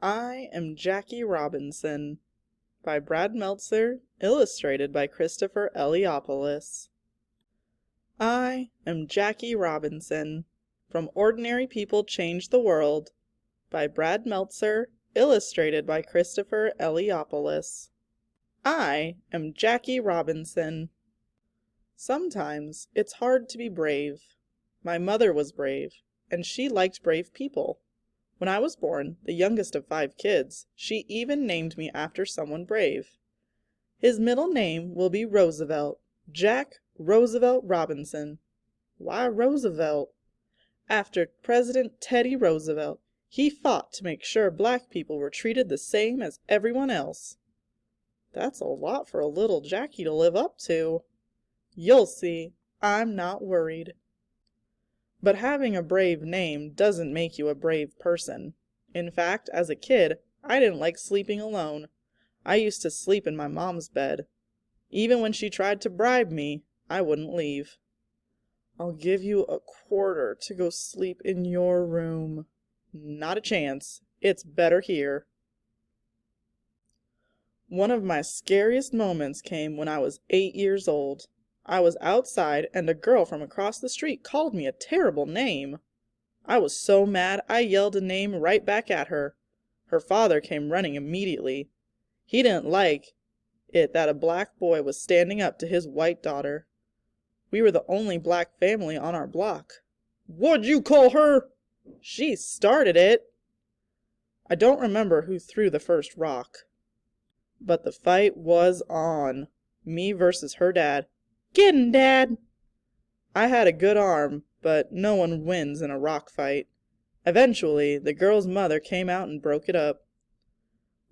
I Am Jackie Robinson by Brad Meltzer, illustrated by Christopher Eliopoulos. I am Jackie Robinson. From Ordinary People Change the World by Brad Meltzer, illustrated by Christopher Eliopoulos. I am Jackie Robinson. Sometimes it's hard to be brave. My mother was brave, and she liked brave people. When I was born, the youngest of 5 kids, she even named me after someone brave. His middle name will be Roosevelt, Jack Roosevelt Robinson. Why Roosevelt? After President Teddy Roosevelt, he fought to make sure black people were treated the same as everyone else. That's a lot for a little Jackie to live up to. You'll see, I'm not worried. But having a brave name doesn't make you a brave person. In fact, as a kid, I didn't like sleeping alone. I used to sleep in my mom's bed. Even when she tried to bribe me, I wouldn't leave. I'll give you a quarter to go sleep in your room. Not a chance. It's better here. One of my scariest moments came when I was 8 years old. I was outside and a girl from across the street called me a terrible name. I was so mad I yelled a name right back at her. Her father came running immediately. He didn't like it that a black boy was standing up to his white daughter. We were the only black family on our block. What'd you call her? She started it. I don't remember who threw the first rock. But the fight was on. Me versus her dad. Get him, Dad! I had a good arm, but no one wins in a rock fight. Eventually, the girl's mother came out and broke it up.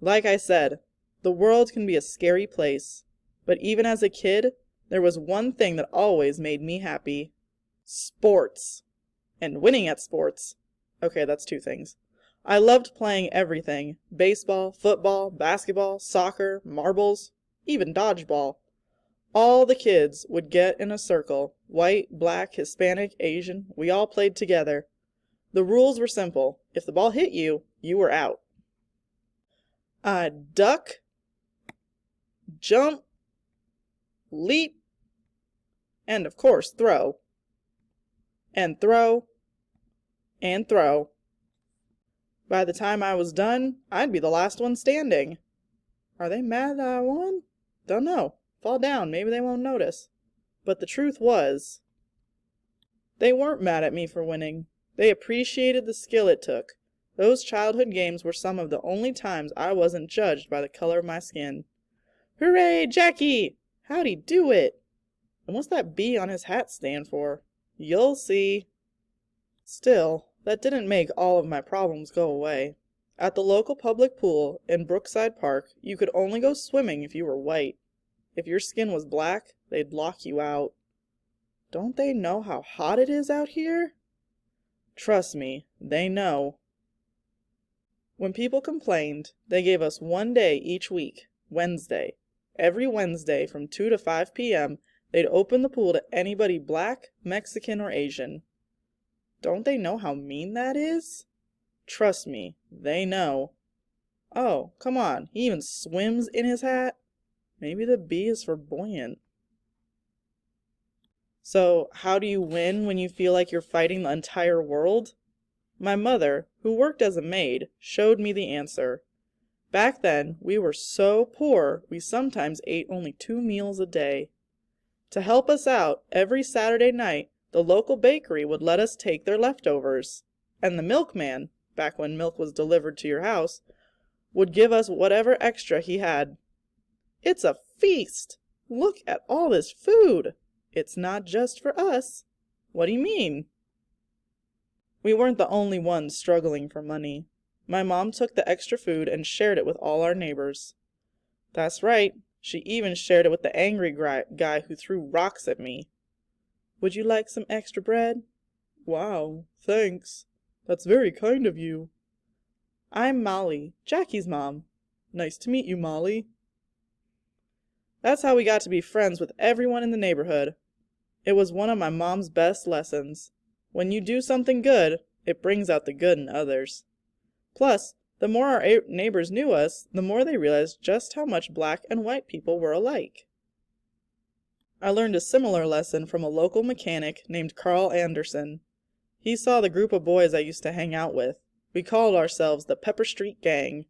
Like I said, the world can be a scary place, but even as a kid, there was one thing that always made me happy. Sports. And winning at sports. Okay, that's 2 things. I loved playing everything. Baseball, football, basketball, soccer, marbles, even dodgeball. All the kids would get in a circle. White, black, Hispanic, Asian. We all played together. The rules were simple. If the ball hit you, you were out. I'd duck, jump, leap, and of course throw. And throw. And throw. By the time I was done, I'd be the last one standing. Are they mad that I won? Don't know. Fall down, maybe they won't notice. But the truth was, they weren't mad at me for winning. They appreciated the skill it took. Those childhood games were some of the only times I wasn't judged by the color of my skin. Hooray, Jackie! How'd he do it? And what's that B on his hat stand for? You'll see. Still, that didn't make all of my problems go away. At the local public pool in Brookside Park, you could only go swimming if you were white. If your skin was black, they'd lock you out. Don't they know how hot it is out here? Trust me, they know. When people complained, they gave us 1 day each week, Wednesday. Every Wednesday from 2 to 5 p.m., they'd open the pool to anybody black, Mexican, or Asian. Don't they know how mean that is? Trust me, they know. Oh, come on, he even swims in his hat? Maybe the B is for buoyant. So, how do you win when you feel like you're fighting the entire world? My mother, who worked as a maid, showed me the answer. Back then, we were so poor we sometimes ate only 2 meals a day. To help us out, every Saturday night, the local bakery would let us take their leftovers. And the milkman, back when milk was delivered to your house, would give us whatever extra he had. It's a feast! Look at all this food! It's not just for us. What do you mean? We weren't the only ones struggling for money. My mom took the extra food and shared it with all our neighbors. That's right, she even shared it with the angry guy who threw rocks at me. Would you like some extra bread? Wow, thanks. That's very kind of you. I'm Molly, Jackie's mom. Nice to meet you, Molly. That's how we got to be friends with everyone in the neighborhood. It was one of my mom's best lessons. When you do something good, it brings out the good in others. Plus, The more our neighbors knew us, the more they realized just how much black and white people were alike. I learned a similar lesson from a local mechanic named Carl Anderson. He saw the group of boys I used to hang out with. We called ourselves the Pepper Street Gang.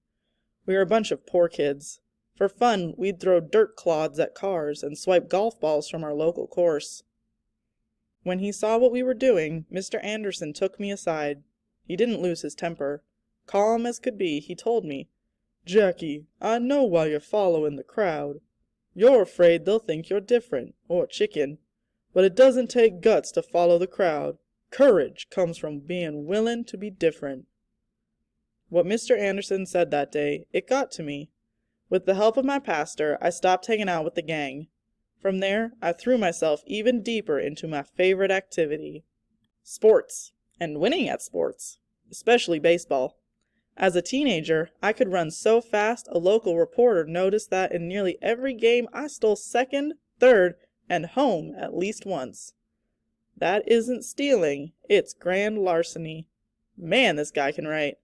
We were a bunch of poor kids. For fun, we'd throw dirt clods at cars and swipe golf balls from our local course. When he saw what we were doing, Mr. Anderson took me aside. He didn't lose his temper. Calm as could be, he told me, "Jackie, I know why you're following the crowd. You're afraid they'll think you're different, or chicken. But it doesn't take guts to follow the crowd. Courage comes from being willing to be different." What Mr. Anderson said that day, it got to me. With the help of my pastor, I stopped hanging out with the gang. From there, I threw myself even deeper into my favorite activity, sports, and winning at sports, especially baseball. As a teenager, I could run so fast a local reporter noticed that in nearly every game I stole second, third, and home at least once. That isn't stealing, it's grand larceny. Man, this guy can write.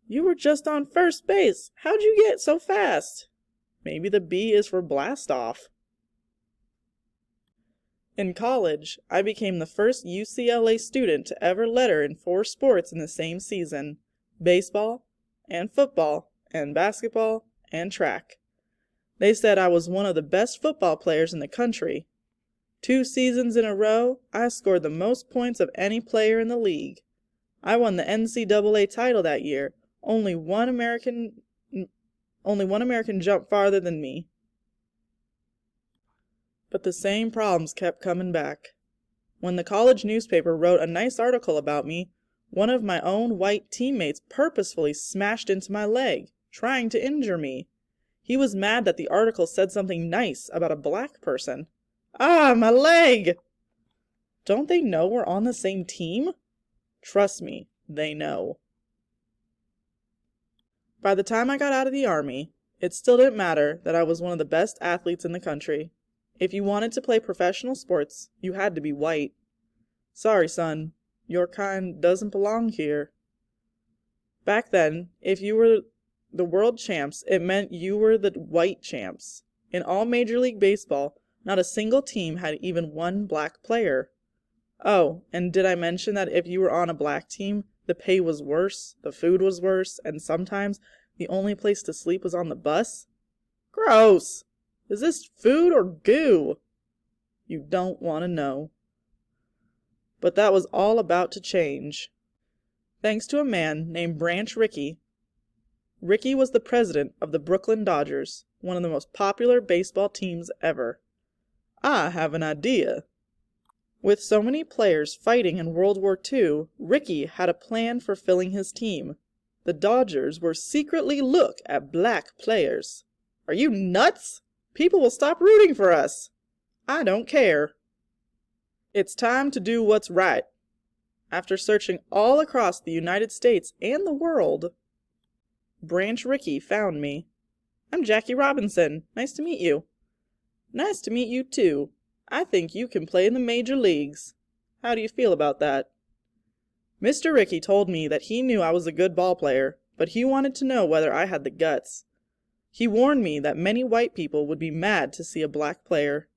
"You were just on first base. How'd you get so fast?" Maybe the B is for blast off. In college, I became the first UCLA student to ever letter in 4 sports in the same season: baseball, and football, and basketball, and track. They said I was one of the best football players in the country. 2 seasons in a row, I scored the most points of any player in the league. I won the NCAA title that year. Only one American jumped farther than me. But the same problems kept coming back. When the college newspaper wrote a nice article about me, one of my own white teammates purposefully smashed into my leg, trying to injure me. He was mad that the article said something nice about a black person. Ah, my leg! Don't they know we're on the same team? Trust me, they know. By the time I got out of the Army, it still didn't matter that I was one of the best athletes in the country. If you wanted to play professional sports, you had to be white. Sorry, son, your kind doesn't belong here. Back then, if you were the world champs, it meant you were the white champs. In all Major League Baseball, not a single team had even one black player. Oh, and did I mention that if you were on a black team, the pay was worse, the food was worse, and sometimes the only place to sleep was on the bus? Gross! Is this food or goo? You don't want to know. But that was all about to change. Thanks to a man named Branch Rickey. Rickey was the president of the Brooklyn Dodgers, one of the most popular baseball teams ever. I have an idea. With so many players fighting in World War II, Rickey had a plan for filling his team. The Dodgers were secretly look at black players. Are you nuts? People will stop rooting for us. I don't care. It's time to do what's right. After searching all across the United States and the world, Branch Rickey found me. I'm Jackie Robinson. Nice to meet you. Nice to meet you too. I think you can play in the major leagues. How do you feel about that? Mr. Rickey told me that he knew I was a good ball player, but he wanted to know whether I had the guts. He warned me that many white people would be mad to see a black player.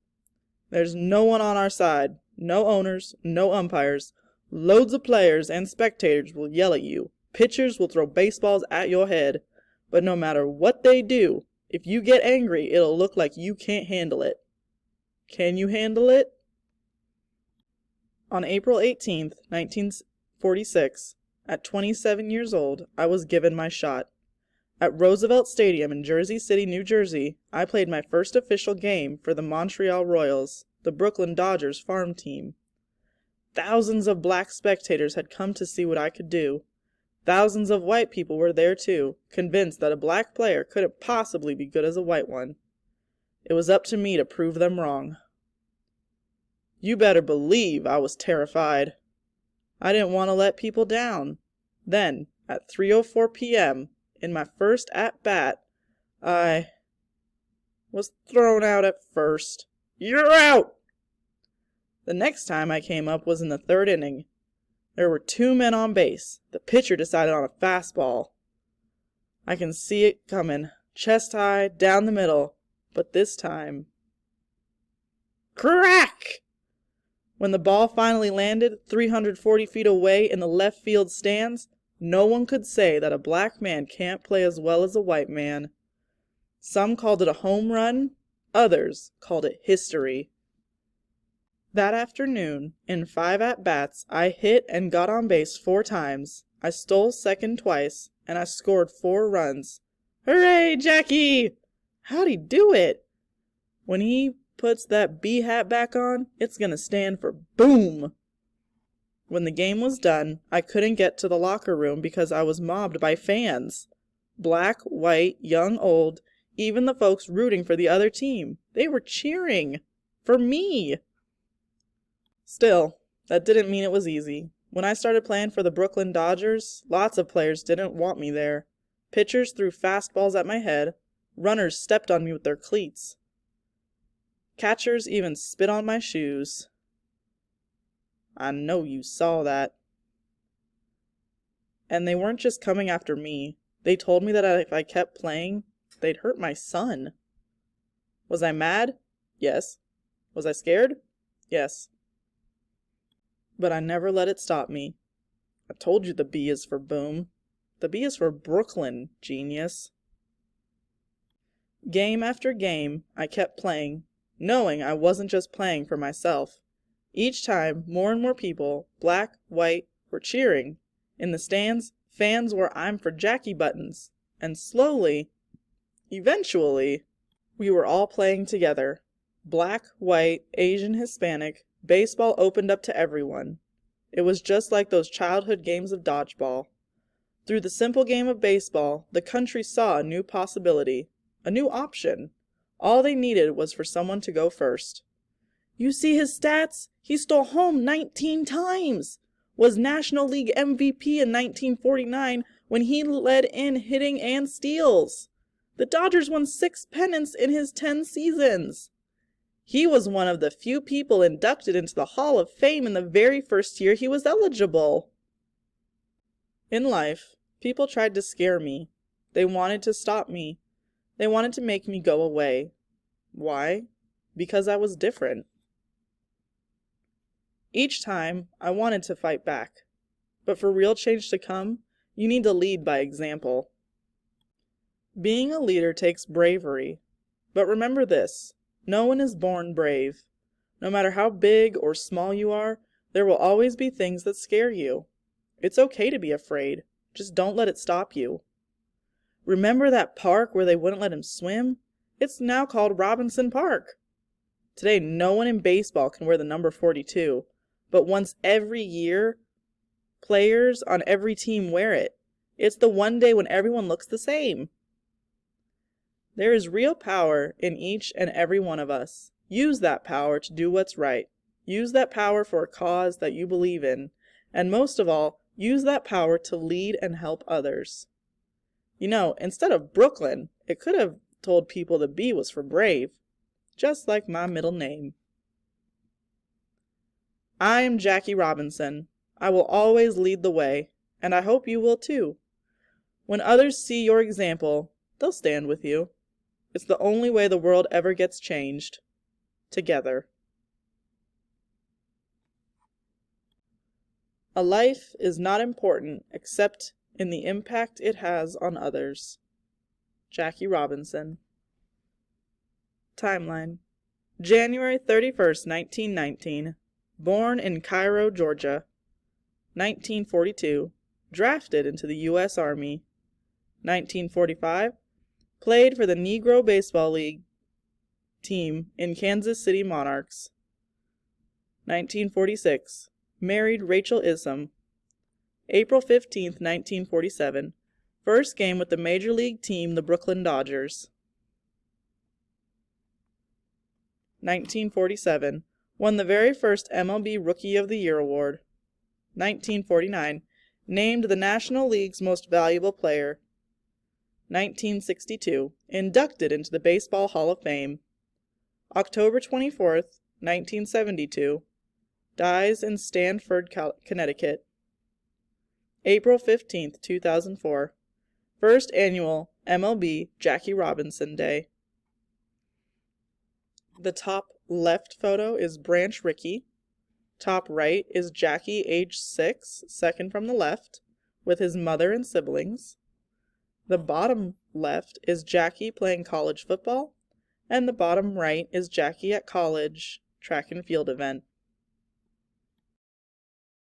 There's no one on our side, no owners, no umpires. Loads of players and spectators will yell at you. Pitchers will throw baseballs at your head. But no matter what they do, if you get angry, it'll look like you can't handle it. Can you handle it? On April 18th, 1946, at 27 years old, I was given my shot. At Roosevelt Stadium in Jersey City, New Jersey, I played my first official game for the Montreal Royals, the Brooklyn Dodgers farm team. Thousands of black spectators had come to see what I could do. Thousands of white people were there too, convinced that a black player couldn't possibly be good as a white one. It was up to me to prove them wrong. You better believe I was terrified. I didn't want to let people down. Then, at 3:04 p.m., in my first at-bat, I was thrown out at first. You're out! The next time I came up was in the 3rd inning. There were 2 men on base. The pitcher decided on a fastball. I can see it coming, chest high, down the middle, but this time... Crack! When the ball finally landed 340 feet away in the left field stands, no one could say that a black man can't play as well as a white man. Some called it a home run, others called it history. That afternoon, in 5 at-bats, I hit and got on base 4 times. I stole second twice, and I scored 4 runs. Hooray, Jackie! How'd he do it? When he puts that B hat back on, it's gonna stand for boom! When the game was done, I couldn't get to the locker room because I was mobbed by fans. Black, white, young, old, even the folks rooting for the other team. They were cheering. For me! Still, that didn't mean it was easy. When I started playing for the Brooklyn Dodgers, lots of players didn't want me there. Pitchers threw fastballs at my head. Runners stepped on me with their cleats. Catchers even spit on my shoes. I know you saw that. And they weren't just coming after me. They told me that if I kept playing, they'd hurt my son. Was I mad? Yes. Was I scared? Yes. But I never let it stop me. I told you the B is for boom. The B is for Brooklyn, genius. Game after game, I kept playing, knowing I wasn't just playing for myself. Each time, more and more people, black, white, were cheering. In the stands, fans wore I'm for Jackie buttons. And slowly, eventually, we were all playing together. Black, white, Asian, Hispanic, baseball opened up to everyone. It was just like those childhood games of dodgeball. Through the simple game of baseball, the country saw a new possibility, a new option. All they needed was for someone to go first. You see his stats? He stole home 19 times! Was National League MVP in 1949 when he led in hitting and steals. The Dodgers won 6 pennants in his 10 seasons. He was one of the few people inducted into the Hall of Fame in the very first year he was eligible. In life, people tried to scare me. They wanted to stop me. They wanted to make me go away. Why? Because I was different. Each time, I wanted to fight back. But for real change to come, you need to lead by example. Being a leader takes bravery. But remember this. No one is born brave. No matter how big or small you are, there will always be things that scare you. It's okay to be afraid. Just don't let it stop you. Remember that park where they wouldn't let him swim? It's now called Robinson Park. Today, no one in baseball can wear the number 42, but once every year, players on every team wear it. It's the one day when everyone looks the same. There is real power in each and every one of us. Use that power to do what's right. Use that power for a cause that you believe in. And most of all, use that power to lead and help others. You know, instead of Brooklyn, it could have told people the B was for brave, just like my middle name. I am Jackie Robinson. I will always lead the way, and I hope you will too. When others see your example, they'll stand with you. It's the only way the world ever gets changed. Together. A life is not important except in the impact it has on others. Jackie Robinson. Timeline. January 31st, 1919. Born in Cairo, Georgia. 1942. Drafted into the U.S. Army. 1945. Played for the Negro Baseball League team in Kansas City Monarchs. 1946. Married Rachel Isom. April 15, 1947. First game with the Major League team, the Brooklyn Dodgers. 1947. Won the very first MLB Rookie of the Year award. 1949. Named the National League's Most Valuable Player. 1962. Inducted into the Baseball Hall of Fame. October 24th, 1972. Dies in Stamford, Connecticut. April 15th, 2004. First annual MLB Jackie Robinson Day. The top left photo is Branch Rickey. Top right is Jackie, age 6, second from the left, with his mother and siblings. The bottom left is Jackie playing college football, and the bottom right is Jackie at college track and field event.